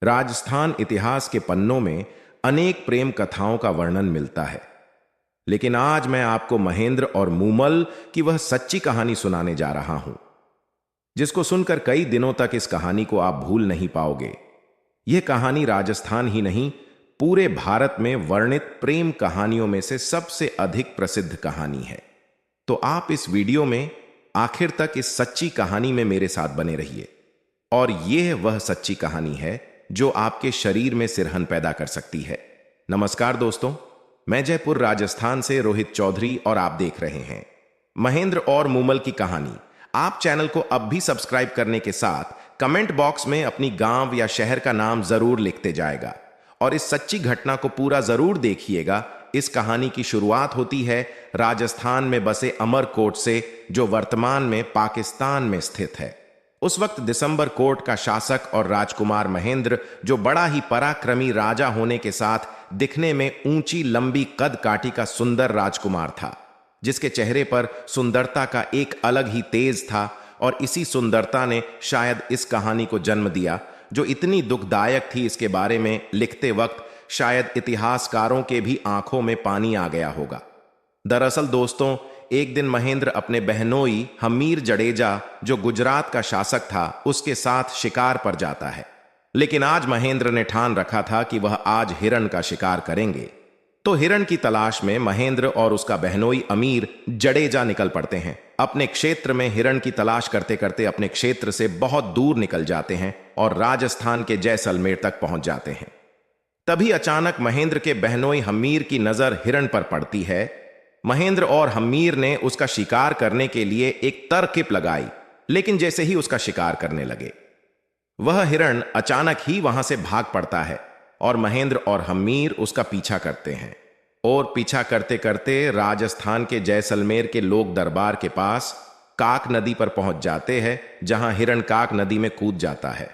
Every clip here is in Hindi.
राजस्थान इतिहास के पन्नों में अनेक प्रेम कथाओं का वर्णन मिलता है, लेकिन आज मैं आपको महेंद्र और मूमल की वह सच्ची कहानी सुनाने जा रहा हूं, जिसको सुनकर कई दिनों तक इस कहानी को आप भूल नहीं पाओगे। यह कहानी राजस्थान ही नहीं, पूरे भारत में वर्णित प्रेम कहानियों में से सबसे अधिक प्रसिद्ध कहानी है। तो आप इस वीडियो में आखिर तक इस सच्ची कहानी में मेरे साथ बने रहिए। और यह वह सच्ची कहानी है जो आपके शरीर में सिरहन पैदा कर सकती है। नमस्कार दोस्तों, मैं जयपुर राजस्थान से रोहित चौधरी और आप देख रहे हैं महेंद्र और मूमल की कहानी। आप चैनल को अब भी सब्सक्राइब करने के साथ कमेंट बॉक्स में अपनी गांव या शहर का नाम जरूर लिखते जाएगा और इस सच्ची घटना को पूरा जरूर देखिएगा। इस कहानी की शुरुआत होती है राजस्थान में बसे अमरकोट से, जो वर्तमान में पाकिस्तान में स्थित है। उस वक्त दिसंबर कोट का शासक और राजकुमार महेंद्र, जो बड़ा ही पराक्रमी राजा होने के साथ दिखने में ऊंची लंबी कद काठी का सुंदर राजकुमार था, जिसके चेहरे पर सुंदरता का एक अलग ही तेज था। और इसी सुंदरता ने शायद इस कहानी को जन्म दिया, जो इतनी दुखदायक थी इसके बारे में लिखते वक्त शायद इतिहासकारों के भी आंखों में पानी आ गया होगा। दरअसल दोस्तों, एक दिन महेंद्र अपने बहनोई हमीर जडेजा, जो गुजरात का शासक था, उसके साथ शिकार पर जाता है। लेकिन आज महेंद्र ने ठान रखा था कि वह आज हिरण का शिकार करेंगे। तो हिरण की तलाश में महेंद्र और उसका बहनोई अमीर जडेजा निकल पड़ते हैं। अपने क्षेत्र में हिरण की तलाश करते करते अपने क्षेत्र से बहुत दूर निकल जाते हैं और राजस्थान के जैसलमेर तक पहुंच जाते हैं। तभी अचानक महेंद्र के बहनोई हमीर की नजर हिरण पर पड़ती है। महेंद्र और हमीर ने उसका शिकार करने के लिए एक तरकीब लगाई, लेकिन जैसे ही उसका शिकार करने लगे, वह हिरण अचानक ही वहां से भाग पड़ता है और महेंद्र और हमीर उसका पीछा करते हैं। और पीछा करते करते राजस्थान के जैसलमेर के लोक दरबार के पास काक नदी पर पहुंच जाते हैं, जहां हिरण काक नदी में कूद जाता है।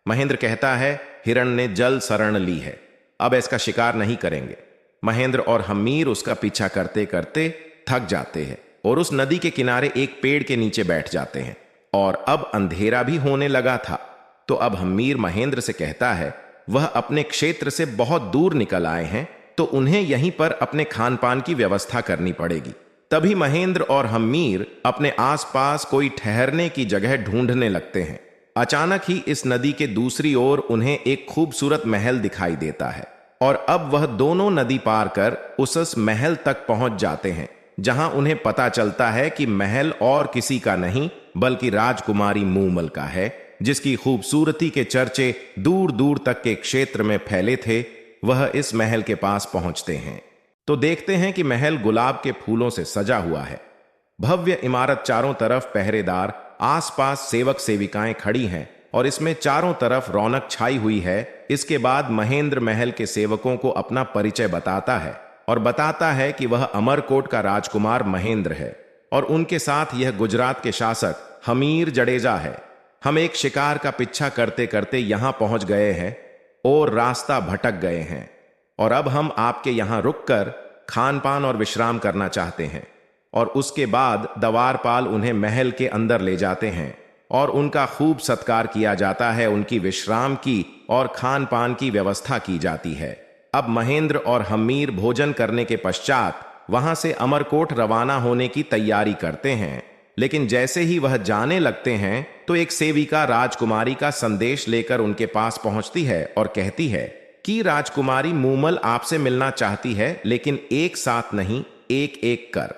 महेंद्र कहता है, हिरण ने जल शरण ली है, अब इसका शिकार नहीं करेंगे। महेंद्र और हमीर उसका पीछा करते करते थक जाते हैं और उस नदी के किनारे एक पेड़ के नीचे बैठ जाते हैं। और अब अंधेरा भी होने लगा था। तो अब हमीर महेंद्र से कहता है, वह अपने क्षेत्र से बहुत दूर निकल आए हैं, तो उन्हें यहीं पर अपने खान पान की व्यवस्था करनी पड़ेगी। तभी महेंद्र और हमीर अपने आसपास कोई ठहरने की जगह ढूंढने लगते हैं। अचानक ही इस नदी के दूसरी ओर उन्हें एक खूबसूरत महल दिखाई देता है और अब वह दोनों नदी पार कर उस महल तक पहुंच जाते हैं, जहां उन्हें पता चलता है कि महल और किसी का नहीं बल्कि राजकुमारी मूमल का है, जिसकी खूबसूरती के चर्चे दूर दूर तक के क्षेत्र में फैले थे। वह इस महल के पास पहुंचते हैं तो देखते हैं कि महल गुलाब के फूलों से सजा हुआ है। भव्य इमारत, चारों तरफ पहरेदार, आसपास सेवक सेविकाएं खड़ी हैं और इसमें चारों तरफ रौनक छाई हुई है। इसके बाद महेंद्र महल के सेवकों को अपना परिचय बताता है और बताता है कि वह अमरकोट का राजकुमार महेंद्र है और उनके साथ यह गुजरात के शासक हमीर जडेजा है। हम एक शिकार का पीछा करते करते यहां पहुंच गए हैं और रास्ता भटक गए हैं, और अब हम आपके यहां रुककर खान पान और विश्राम करना चाहते हैं। और उसके बाद दवारपाल उन्हें महल के अंदर ले जाते हैं और उनका खूब सत्कार किया जाता है। उनकी विश्राम की और खान पान की व्यवस्था की जाती है। अब महेंद्र और हमीर भोजन करने के पश्चात वहां से अमरकोट रवाना होने की तैयारी करते हैं। लेकिन जैसे ही वह जाने लगते हैं तो एक सेविका राजकुमारी का संदेश लेकर उनके पास पहुंचती है और कहती है कि राजकुमारी मूमल आपसे मिलना चाहती है, लेकिन एक साथ नहीं, एक एक कर।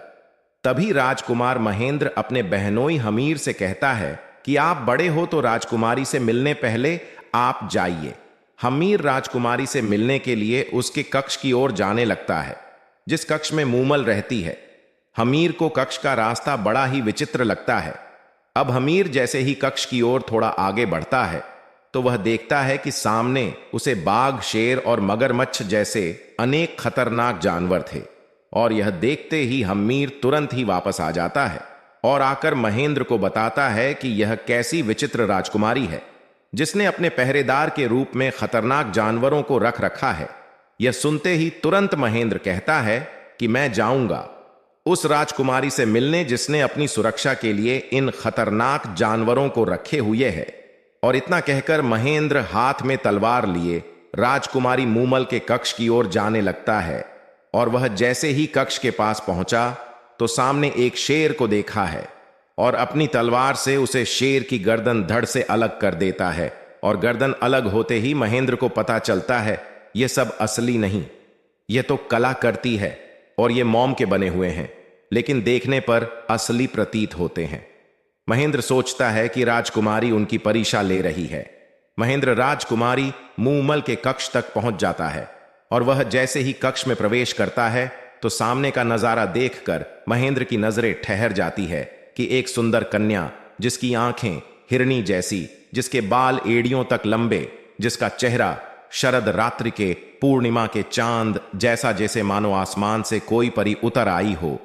तभी राजकुमार महेंद्र अपने बहनोई हमीर से कहता है कि आप बड़े हो तो राजकुमारी से मिलने पहले आप जाइए। हमीर राजकुमारी से मिलने के लिए उसके कक्ष की ओर जाने लगता है, जिस कक्ष में मूमल रहती है। हमीर को कक्ष का रास्ता बड़ा ही विचित्र लगता है। अब हमीर जैसे ही कक्ष की ओर थोड़ा आगे बढ़ता है तो वह देखता है कि सामने उसे बाघ, शेर और मगरमच्छ जैसे अनेक खतरनाक जानवर थे। और यह देखते ही हमीर तुरंत ही वापस आ जाता है और आकर महेंद्र को बताता है कि यह कैसी विचित्र राजकुमारी है, जिसने अपने पहरेदार के रूप में खतरनाक जानवरों को रख रखा है। यह सुनते ही तुरंत महेंद्र कहता है कि मैं जाऊंगा उस राजकुमारी से मिलने जिसने अपनी सुरक्षा के लिए इन खतरनाक जानवरों को रखे हुए है। और इतना कहकर महेंद्र हाथ में तलवार लिए राजकुमारी मूमल के कक्ष की ओर जाने लगता है। और वह जैसे ही कक्ष के पास पहुंचा तो सामने एक शेर को देखा है और अपनी तलवार से उसे शेर की गर्दन धड़ से अलग कर देता है। और गर्दन अलग होते ही महेंद्र को पता चलता है यह सब असली नहीं, यह तो कला करती है और ये मोम के बने हुए हैं, लेकिन देखने पर असली प्रतीत होते हैं। महेंद्र सोचता है कि राजकुमारी उनकी परीक्षा ले रही है। महेंद्र राजकुमारी मूमल के कक्ष तक पहुंच जाता है और वह जैसे ही कक्ष में प्रवेश करता है तो सामने का नजारा देखकर महेंद्र की नजरें ठहर जाती है कि एक सुंदर कन्या, जिसकी आंखें हिरनी जैसी, जिसके बाल एड़ियों तक लंबे, जिसका चेहरा शरद रात्रि के पूर्णिमा के चांद जैसा, जैसे मानो आसमान से कोई परी उतर आई हो,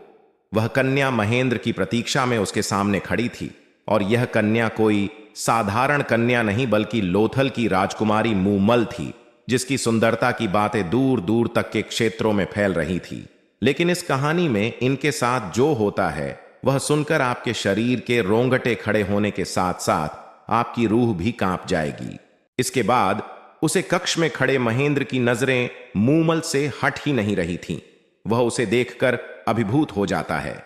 वह कन्या महेंद्र की प्रतीक्षा में उसके सामने खड़ी थी। और यह कन्या कोई साधारण कन्या नहीं बल्कि लोथल की राजकुमारी मूमल थी, जिसकी सुंदरता की बातें दूर दूर तक के क्षेत्रों में फैल रही थी। लेकिन इस कहानी में इनके साथ जो होता है वह सुनकर आपके शरीर के रोंगटे खड़े होने के साथ साथ आपकी रूह भी कांप जाएगी। इसके बाद उसे कक्ष में खड़े महेंद्र की नजरें मूमल से हट ही नहीं रही थीं। वह उसे देखकर अभिभूत हो जाता है।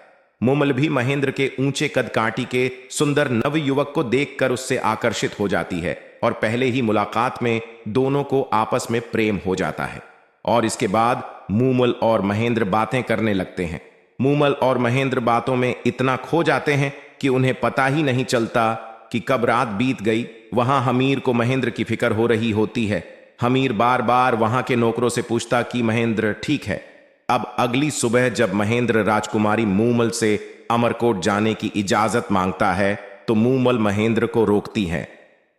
मूमल भी महेंद्र के ऊंचे कद काठी के सुंदर नव युवक को देखकर उससे आकर्षित हो जाती है और पहले ही मुलाकात में दोनों को आपस में प्रेम हो जाता है। और इसके बाद मूमल और महेंद्र बातें करने लगते हैं। मूमल और महेंद्र बातों में इतना खो जाते हैं कि उन्हें पता ही नहीं चलता कि कब रात बीत गई। वहां हमीर को महेंद्र की फिक्र हो रही होती है। हमीर बार बार वहां के नौकरों से पूछता कि महेंद्र ठीक है। अब अगली सुबह जब महेंद्र राजकुमारी मूमल से अमरकोट जाने की इजाजत मांगता है तो मूमल महेंद्र को रोकती है।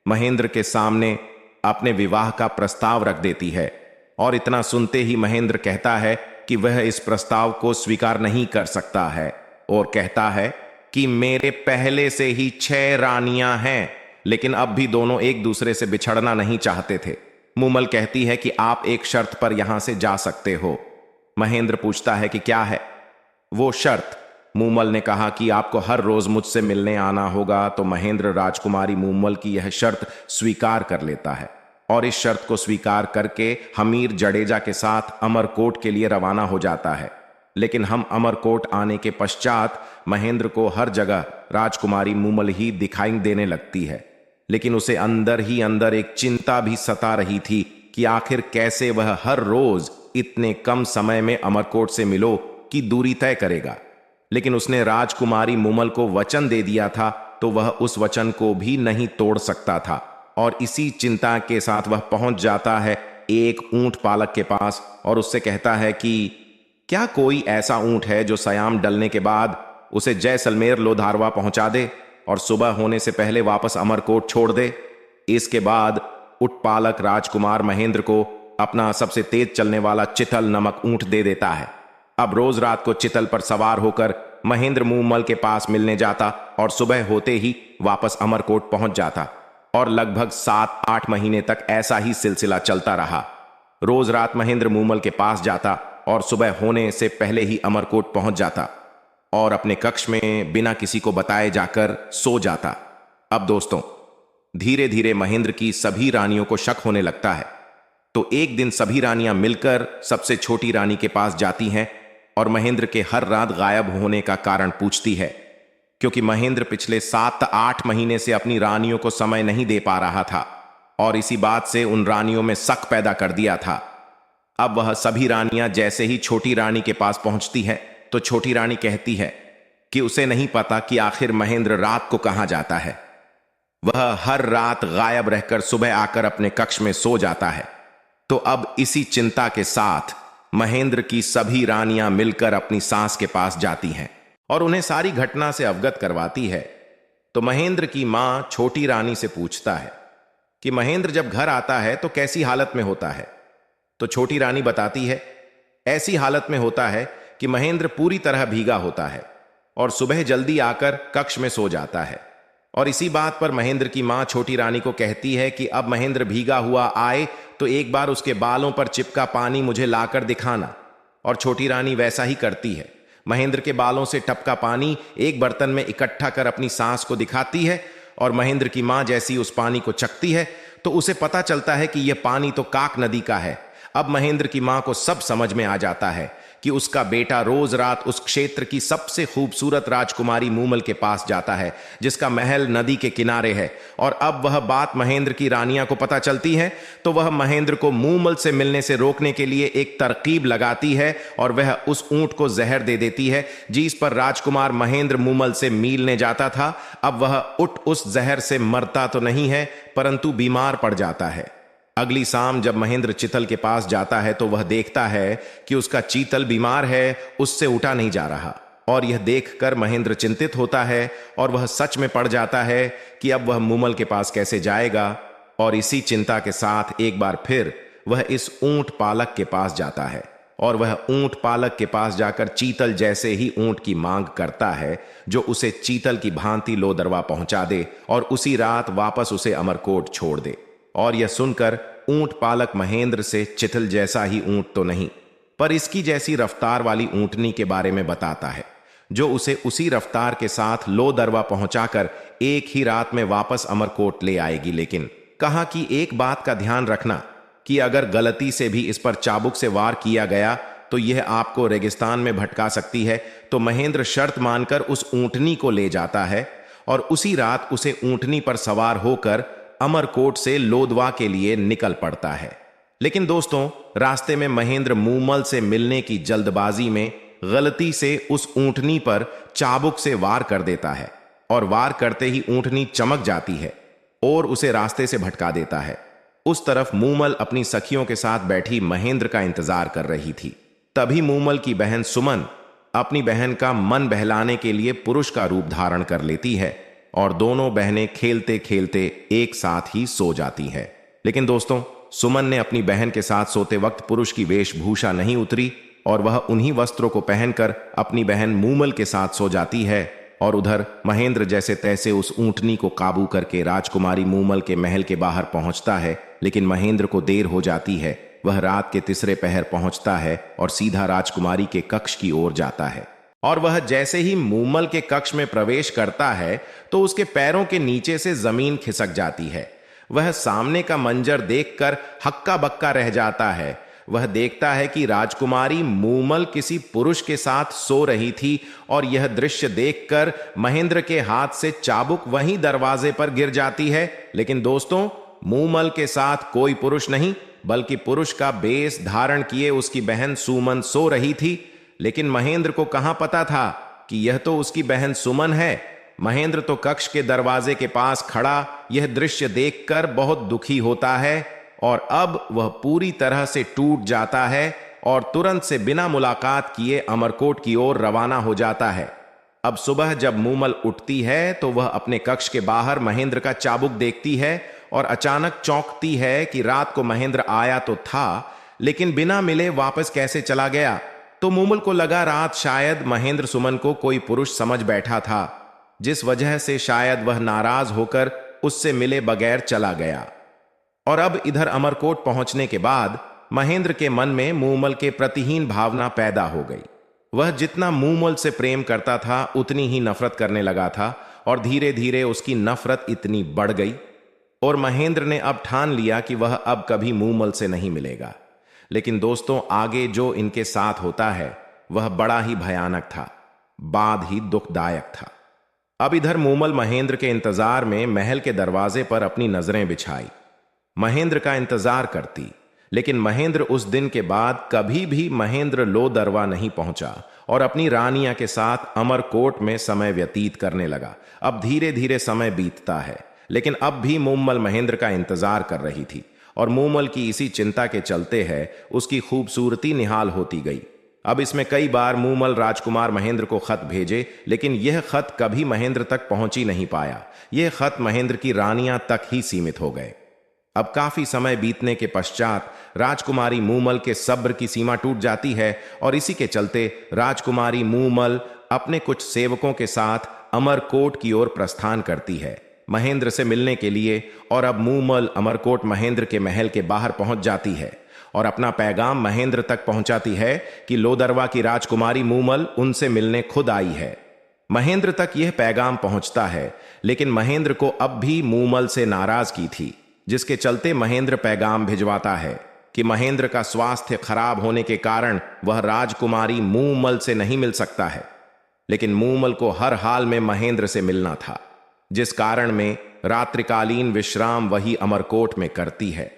महेंद्र के सामने अपने विवाह का प्रस्ताव रख देती है और इतना सुनते ही महेंद्र कहता है कि वह इस प्रस्ताव को स्वीकार नहीं कर सकता है और कहता है कि मेरे पहले से ही 6 रानियां हैं, लेकिन अब भी दोनों एक दूसरे से बिछड़ना नहीं चाहते थे। मूमल कहती है कि आप एक शर्त पर यहां से जा सकते हो। महेंद्र पूछता है कि क्या है वो शर्त। मूमल ने कहा कि आपको हर रोज मुझसे मिलने आना होगा। तो महेंद्र राजकुमारी मूमल की यह शर्त स्वीकार कर लेता है और इस शर्त को स्वीकार करके हमीर जडेजा के साथ अमरकोट के लिए रवाना हो जाता है। लेकिन हम अमरकोट आने के पश्चात महेंद्र को हर जगह राजकुमारी मूमल ही दिखाई देने लगती है, लेकिन उसे अंदर ही अंदर एक चिंता भी सता रही थी कि आखिर कैसे वह हर रोज इतने कम समय में अमरकोट से मिलो की दूरी तय करेगा। लेकिन उसने राजकुमारी मूमल को वचन दे दिया था तो वह उस वचन को भी नहीं तोड़ सकता था। और इसी चिंता के साथ वह पहुंच जाता है एक ऊंट पालक के पास और उससे कहता है कि क्या कोई ऐसा ऊंट है जो सयाम डलने के बाद उसे जैसलमेर लोधारवा पहुंचा दे और सुबह होने से पहले वापस अमरकोट छोड़ दे। इसके बाद उटपालक राजकुमार महेंद्र को अपना सबसे तेज चलने वाला चितल नमक ऊंट दे देता है। अब रोज रात को चितल पर सवार होकर महेंद्र मूमल के पास मिलने जाता और सुबह होते ही वापस अमरकोट पहुंच जाता और लगभग 7-8 महीने तक ऐसा ही सिलसिला चलता रहा। रोज रात महेंद्र मूमल के पास जाता और सुबह होने से पहले ही अमरकोट पहुंच जाता और अपने कक्ष में बिना किसी को बताए जाकर सो जाता। अब दोस्तों, धीरे धीरे महेंद्र की सभी रानियों को शक होने लगता है। तो एक दिन सभी रानियां मिलकर सबसे छोटी रानी के पास जाती हैं और महेंद्र के हर रात गायब होने का कारण पूछती है, क्योंकि महेंद्र पिछले 7-8 महीने से अपनी रानियों को समय नहीं दे पा रहा था और इसी बात से उन रानियों में शक पैदा कर दिया था। अब वह सभी रानियां जैसे ही छोटी रानी के पास पहुंचती है तो छोटी रानी कहती है कि उसे नहीं पता कि आखिर महेंद्र रात को कहां जाता है। वह हर रात गायब रहकर सुबह आकर अपने कक्ष में सो जाता है। तो अब इसी चिंता के साथ महेंद्र की सभी रानियां मिलकर अपनी सास के पास जाती हैं और उन्हें सारी घटना से अवगत करवाती है। तो महेंद्र की मां छोटी रानी से पूछता है कि महेंद्र जब घर आता है तो कैसी हालत में होता है। तो छोटी रानी बताती है, ऐसी हालत में होता है कि महेंद्र पूरी तरह भीगा होता है और सुबह जल्दी आकर कक्ष में सो जाता है। और इसी बात पर महेंद्र की मां छोटी रानी को कहती है कि अब महेंद्र भीगा हुआ आए तो एक बार उसके बालों पर चिपका पानी मुझे लाकर दिखाना। और छोटी रानी वैसा ही करती है। महेंद्र के बालों से टपका पानी एक बर्तन में इकट्ठा कर अपनी सास को दिखाती है और महेंद्र की मां जैसी उस पानी को चखती है तो उसे पता चलता है कि यह पानी तो काक नदी का है। अब महेंद्र की मां को सब समझ में आ जाता है कि उसका बेटा रोज रात उस क्षेत्र की सबसे खूबसूरत राजकुमारी मूमल के पास जाता है जिसका महल नदी के किनारे है। और अब वह बात महेंद्र की रानियां को पता चलती है तो वह महेंद्र को मूमल से मिलने से रोकने के लिए एक तरकीब लगाती है और वह उस ऊंट को जहर दे देती है जिस पर राजकुमार महेंद्र मूमल से मिलने जाता था। अब वह उठ उस जहर से मरता तो नहीं है परंतु बीमार पड़ जाता है। अगली शाम जब महेंद्र चीतल के पास जाता है तो वह देखता है कि उसका चीतल बीमार है, उससे उठा नहीं जा रहा। और यह देखकर महेंद्र चिंतित होता है और वह सच में पड़ जाता है कि अब वह मूमल के पास कैसे जाएगा। और इसी चिंता के साथ एक बार फिर वह इस ऊंट पालक के पास जाता है और वह ऊंट पालक के पास जाकर चीतल जैसे ही ऊंट की मांग करता है जो उसे चीतल की भांति लोदरवा पहुंचा दे और उसी रात वापस उसे अमरकोट छोड़ दे। और यह सुनकर ऊंट पालक महेंद्र से चितल जैसा ही ऊंट तो नहीं पर इसकी जैसी रफ्तार वाली ऊंटनी के बारे में बताता है जो उसे उसी रफ्तार के साथ लोदरवा पहुंचाकर एक ही रात में वापस अमरकोट ले आएगी। लेकिन कहा कि एक बात का ध्यान रखना कि अगर गलती से भी इस पर चाबुक से वार किया गया तो यह आपको रेगिस्तान में भटका सकती है। तो महेंद्र शर्त मानकर उस ऊंटनी को ले जाता है और उसी रात उसे ऊंटनी पर सवार होकर अमरकोट से लोदवा के लिए निकल पड़ता है। लेकिन दोस्तों, रास्ते में महेंद्र मूमल से मिलने की जल्दबाजी में गलती से उस ऊंटनी पर चाबुक से वार कर देता है और वार करते ही ऊंटनी चमक जाती है और उसे रास्ते से भटका देता है। उस तरफ मूमल अपनी सखियों के साथ बैठी महेंद्र का इंतजार कर रही थी। तभी मूमल की बहन सुमन अपनी बहन का मन बहलाने के लिए पुरुष का रूप धारण कर लेती है और दोनों बहनें खेलते खेलते एक साथ ही सो जाती हैं। लेकिन दोस्तों, सुमन ने अपनी बहन के साथ सोते वक्त पुरुष की वेशभूषा नहीं उतरी और वह उन्हीं वस्त्रों को पहनकर अपनी बहन मूमल के साथ सो जाती है। और उधर महेंद्र जैसे तैसे उस ऊंटनी को काबू करके राजकुमारी मूमल के महल के बाहर पहुंचता है। लेकिन महेंद्र को देर हो जाती है। वह रात के तीसरे पहर पहुंचता है और सीधा राजकुमारी के कक्ष की ओर जाता है। और वह जैसे ही मूमल के कक्ष में प्रवेश करता है तो उसके पैरों के नीचे से जमीन खिसक जाती है। वह सामने का मंजर देखकर हक्का बक्का रह जाता है। वह देखता है कि राजकुमारी मूमल किसी पुरुष के साथ सो रही थी और यह दृश्य देखकर महेंद्र के हाथ से चाबुक वहीं दरवाजे पर गिर जाती है। लेकिन दोस्तों, मूमल के साथ कोई पुरुष नहीं बल्कि पुरुष का बेस धारण किए उसकी बहन सुमन सो रही थी। लेकिन महेंद्र को कहां पता था कि यह तो उसकी बहन सुमन है। महेंद्र तो कक्ष के दरवाजे के पास खड़ा यह दृश्य देखकर बहुत दुखी होता है और अब वह पूरी तरह से टूट जाता है और तुरंत से बिना मुलाकात किए अमरकोट की ओर रवाना हो जाता है। अब सुबह जब मूमल उठती है तो वह अपने कक्ष के बाहर महेंद्र का चाबुक देखती है और अचानक चौंकती है कि रात को महेंद्र आया तो था लेकिन बिना मिले वापस कैसे चला गया। तो मूमल को लगा रात शायद महेंद्र सुमन को कोई पुरुष समझ बैठा था जिस वजह से शायद वह नाराज होकर उससे मिले बगैर चला गया। और अब इधर अमरकोट पहुंचने के बाद महेंद्र के मन में मूमल के प्रतिहीन भावना पैदा हो गई। वह जितना मूमल से प्रेम करता था उतनी ही नफरत करने लगा था और धीरे धीरे उसकी नफरत इतनी बढ़ गई और महेंद्र ने अब ठान लिया कि वह अब कभी मूमल से नहीं मिलेगा। लेकिन दोस्तों, आगे जो इनके साथ होता है वह बड़ा ही भयानक था, बाद ही दुखदायक था। अब इधर मूमल महेंद्र के इंतजार में महल के दरवाजे पर अपनी नजरें बिछाई, महेंद्र का इंतजार करती। लेकिन महेंद्र उस दिन के बाद कभी भी महेंद्र लोदरवा नहीं पहुंचा और अपनी रानियां के साथ अमरकोट में समय व्यतीत करने लगा। अब धीरे धीरे समय बीतता है लेकिन अब भी मूमल महेंद्र का इंतजार कर रही थी और मूमल की इसी चिंता के चलते है उसकी खूबसूरती निहाल होती गई। अब इसमें कई बार मूमल राजकुमार महेंद्र को खत भेजे लेकिन यह खत कभी महेंद्र तक पहुंच ही नहीं पाया। यह खत महेंद्र की रानियां तक ही सीमित हो गए। अब काफी समय बीतने के पश्चात राजकुमारी मूमल के सब्र की सीमा टूट जाती है और इसी के चलते राजकुमारी मूमल अपने कुछ सेवकों के साथ अमरकोट की ओर प्रस्थान करती है महेंद्र से मिलने के लिए। और अब मूमल अमरकोट महेंद्र के महल के बाहर पहुंच जाती है और अपना पैगाम महेंद्र तक पहुंचाती है कि लोदरवा की राजकुमारी मूमल उनसे मिलने खुद आई है। महेंद्र तक यह पैगाम पहुंचता है, लेकिन महेंद्र को अब भी मूमल से नाराजगी थी, जिसके चलते महेंद्र पैगाम भिजवाता है कि महेंद्र का स्वास्थ्य खराब होने के कारण वह राजकुमारी मूमल से नहीं मिल सकता है। लेकिन मूमल को हर हाल में महेंद्र से मिलना था, जिस कारण में रात्रिकालीन विश्राम वही अमरकोट में करती है।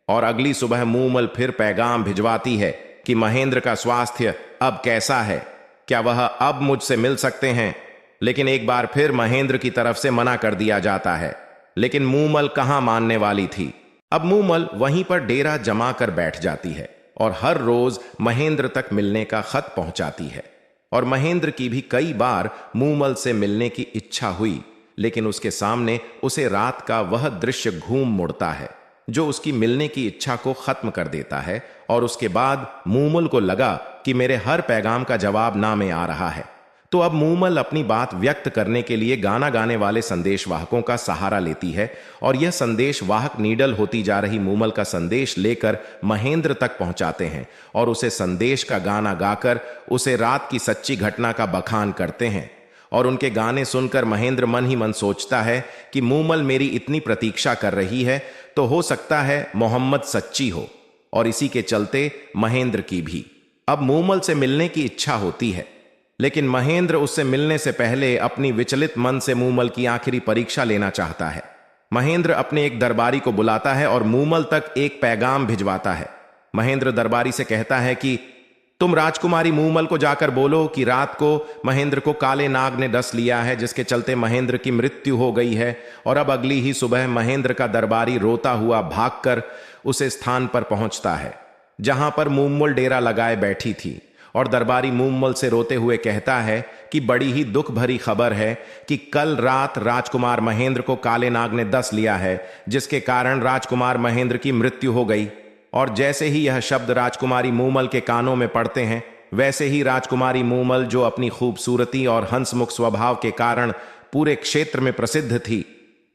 और अगली सुबह मूमल फिर पैगाम भिजवाती है कि महेंद्र का स्वास्थ्य अब कैसा है, क्या वह अब मुझसे मिल सकते हैं। लेकिन एक बार फिर महेंद्र की तरफ से मना कर दिया जाता है। लेकिन मूमल कहां मानने वाली थी। अब मूमल वहीं पर डेरा जमा कर बैठ जाती है और हर रोज महेंद्र तक मिलने का खत पहुंचाती है। और महेंद्र की भी कई बार मूमल से मिलने की इच्छा हुई, लेकिन उसके सामने उसे रात का वह दृश्य घूम मुड़ता है जो उसकी मिलने की इच्छा को खत्म कर देता है। और उसके बाद मूमल को लगा कि मेरे हर पैगाम का जवाब ना में आ रहा है। तो अब मूमल अपनी बात व्यक्त करने के लिए गाना गाने वाले संदेशवाहकों का सहारा लेती है और यह संदेशवाहक नीडल होती जा रही मूमल का संदेश लेकर महेंद्र तक पहुंचाते हैं और उसे संदेश का गाना गाकर उसे रात की सच्ची घटना का बखान करते हैं। और उनके गाने सुनकर महेंद्र मन ही मन सोचता है कि मूमल मेरी इतनी प्रतीक्षा कर रही है तो हो सकता है मोहम्मद सच्ची हो। और इसी के चलते महेंद्र की भी अब मूमल से मिलने की इच्छा होती है। लेकिन महेंद्र उससे मिलने से पहले अपनी विचलित मन से मूमल की आखिरी परीक्षा लेना चाहता है। महेंद्र अपने एक दरबारी को बुलाता है और मूमल तक एक पैगाम भिजवाता है। महेंद्र दरबारी से कहता है कि तुम राजकुमारी मूमल को जाकर बोलो कि रात को महेंद्र को काले नाग ने डस लिया है, जिसके चलते महेंद्र की मृत्यु हो गई है। और अब अगली ही सुबह महेंद्र का दरबारी रोता हुआ भागकर उसे स्थान पर पहुंचता है जहां पर मूमल डेरा लगाए बैठी थी। और दरबारी मूमल से रोते हुए कहता है कि बड़ी ही दुख भरी खबर है कि कल रात राजकुमार महेंद्र को काले नाग ने डस लिया है, जिसके कारण राजकुमार महेंद्र की मृत्यु हो गई। और जैसे ही यह शब्द राजकुमारी मूमल के कानों में पड़ते हैं, वैसे ही राजकुमारी मूमल, जो अपनी खूबसूरती और हंसमुख स्वभाव के कारण पूरे क्षेत्र में प्रसिद्ध थी,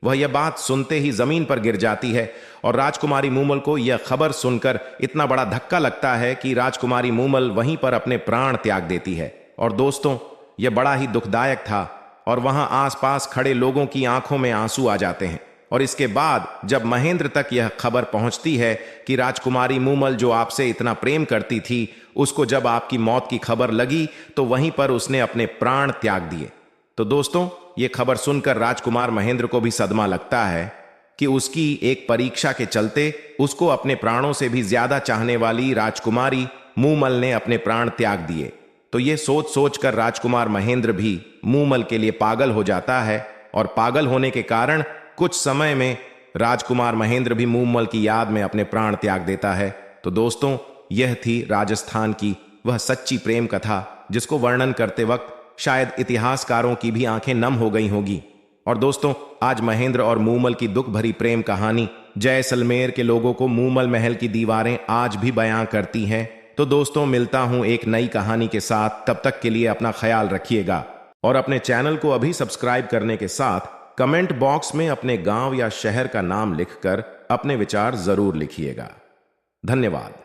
वह यह बात सुनते ही जमीन पर गिर जाती है। और राजकुमारी मूमल को यह खबर सुनकर इतना बड़ा धक्का लगता है कि राजकुमारी मूमल वहीं पर अपने प्राण त्याग देती है। और दोस्तों, यह बड़ा ही दुखदायक था और वहां आसपास खड़े लोगों की आंखों में आंसू आ जाते हैं। और इसके बाद जब महेंद्र तक यह खबर पहुंचती है कि राजकुमारी मूमल, जो आपसे इतना प्रेम करती थी, उसको जब आपकी मौत की खबर लगी तो वहीं पर उसने अपने प्राण त्याग दिए। तो दोस्तों, यह खबर सुनकर राजकुमार महेंद्र को भी सदमा लगता है कि उसकी एक परीक्षा के चलते उसको अपने प्राणों से भी ज्यादा चाहने वाली राजकुमारी मूमल ने अपने प्राण त्याग दिए। तो यह सोच सोचकर राजकुमार महेंद्र भी मूमल के लिए पागल हो जाता है। और पागल होने के कारण कुछ समय में राजकुमार महेंद्र भी मूमल की याद में अपने प्राण त्याग देता है। तो दोस्तों, यह थी राजस्थान की वह सच्ची प्रेम कथा, जिसको वर्णन करते वक्त शायद इतिहासकारों की भी आंखें नम हो गई होगी। और दोस्तों, आज महेंद्र और मूमल की दुख भरी प्रेम कहानी जैसलमेर के लोगों को मूमल महल की दीवारें आज भी बयां करती हैं। तो दोस्तों, मिलता हूं एक नई कहानी के साथ। तब तक के लिए अपना ख्याल रखिएगा और अपने चैनल को अभी सब्सक्राइब करने के साथ कमेंट बॉक्स में अपने गांव या शहर का नाम लिखकर अपने विचार जरूर लिखिएगा। धन्यवाद।